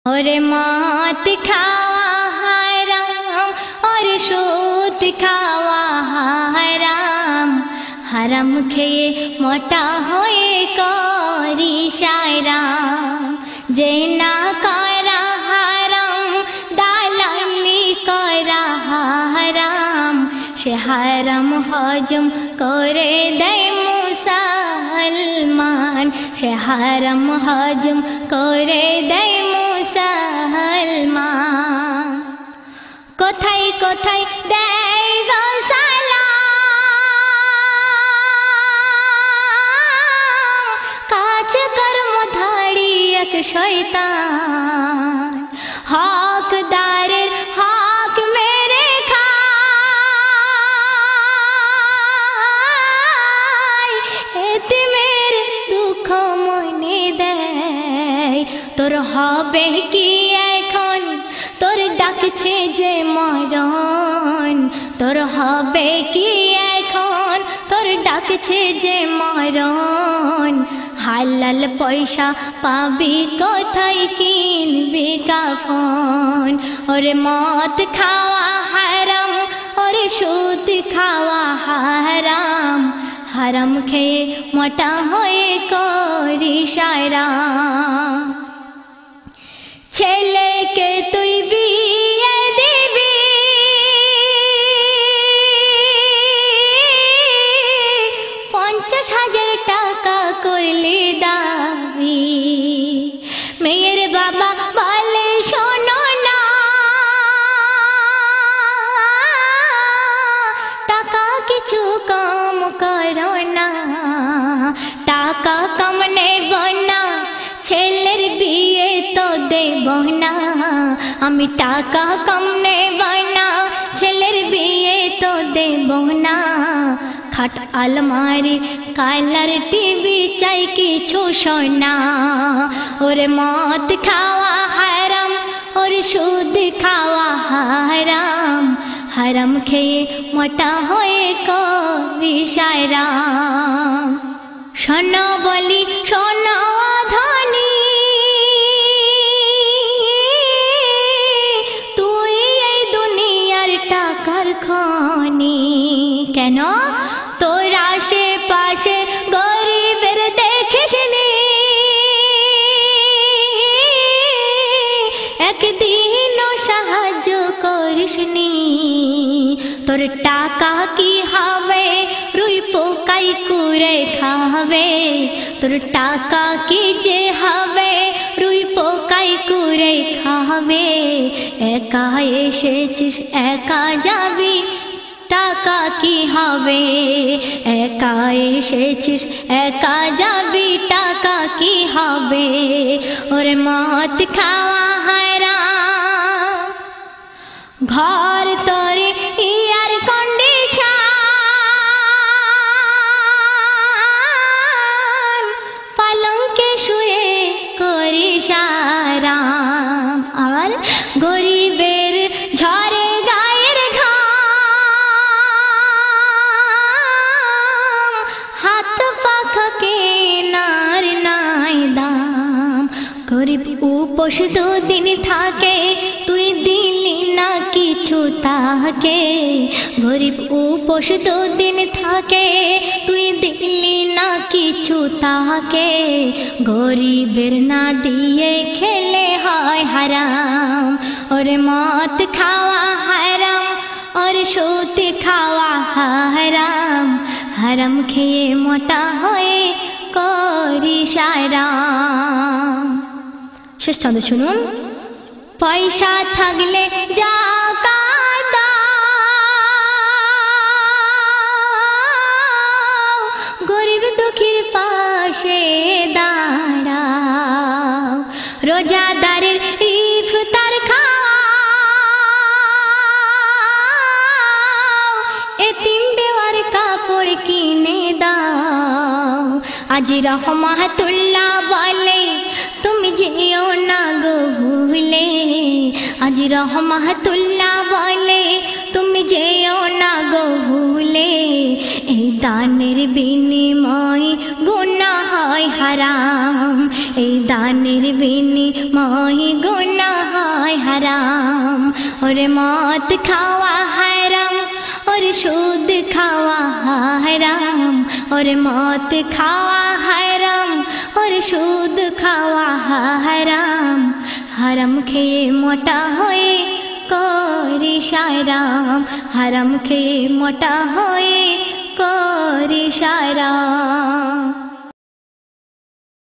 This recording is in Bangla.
और मौत खावा हराम और सूद खावा हराम हराम खेये मोटा होए करी शायराम जे ना करा हराम दालाली करा हराम से हराम हजम करे दे मुसलमान से हराम हजम करे दे मुसलमान कोथाय कोथाय देय गो सालाम काज कर्म धाड़ी एक शैतान हकदारेर हक मेरे खाय एतिमेर दुख मने देय तोर हबे कि এখন তোর ডাকছে যে মরণ তোর হবে কি এখন তোর ডাকছে যে মরণ হালাল পয়সা পাবি কোথায় কিনবি কাফন ওরে মদ খাওয়া হারাম ওরে সুদ খাওয়া হারাম হারাম খেয়ে মোটা হয়ে করি শায়রাম ছেলেকে তুই বিয়ে দিবি 50,000 টাকা করলি দাবি মেয়ের বাবা বলে শোনো না টাকা কিছু কম করো না টাকা কম নেব না ছেলের বিয়ে তো দেব না আমি টাকা কম নেব না ছেলের বিয়ে তো দেব না খাট আলমারি কালার টিভি চাই কিছু সোনা ওরে মদ খাওয়া হারাম ওরে সুদ খাওয়া হারাম হারাম খেয়ে মোটা হয়ে করি শায়রাম শোনো বলি শোনো ধনী তুই এই দুনিয়ার টাকার খনি কেন তোর আশেপাশে গরিবের দেখিসনি একদিনও সাহায্য করিসনি তোর টাকা কি হবে রুই পোকাই কুড়ে খাবে তোর টাকা কি যে হবে রুই পোকাই কুড়ে খাবে একা এসেছিস একা যাবি টাকা কি হবে একা এসেছিস একা যাবি টাকা কি হবে ওরে মদ খাওয়া হারাম ঘর তোরে এয়ার কন্ডিশন পালঙ্কে শুয়ে করিস আরাম আর গরিবের ঝরে গায়ের ঘাম হাত পাখা কেনার নাই দাম গরিব উপোস দুদিন থাকে তুই দিলি না কিছু তাকে গরিব উপোস দুদিন থাকে তুই দিলি না কিছু তাকে গরিবের না দিয়ে খেলে হয় হারাম ওরে মদ খাওয়া হারাম और সুদ খাওয়া হারাম হারাম খেয়ে মোটা হয়ে করি শায়রাম শেষ ছন্দ শুনুন পয়সা থাকলে যাকাত দাও গরিব দুঃখীর পাশে দাঁড়াও রোজাদারের ইফতার খাওয়াও এতিম বেওয়ার কাপড় কিনে দাও আজি রহমাতুল্লাহ বলে তুমি যেও না গো ভুলে আজি রহমাতুল্লাহ বলে তুমি যেও না গো ভুলে, এই দানের বিনিময়ে গুনাহ হয় হারাম, এই দানের বিনিময়ে গুনাহ হয় হারাম। ওরে মদ খাওয়া হারাম, ওরে সুদ খাওয়া হারাম, ওরে মদ খাওয়া হারাম, ওরে সুদ খাওয়া হারাম। হারাম খেয়ে মোটা হয়ে করি সারাম, হারাম খেয়ে মোটা হয়ে করি সারাম।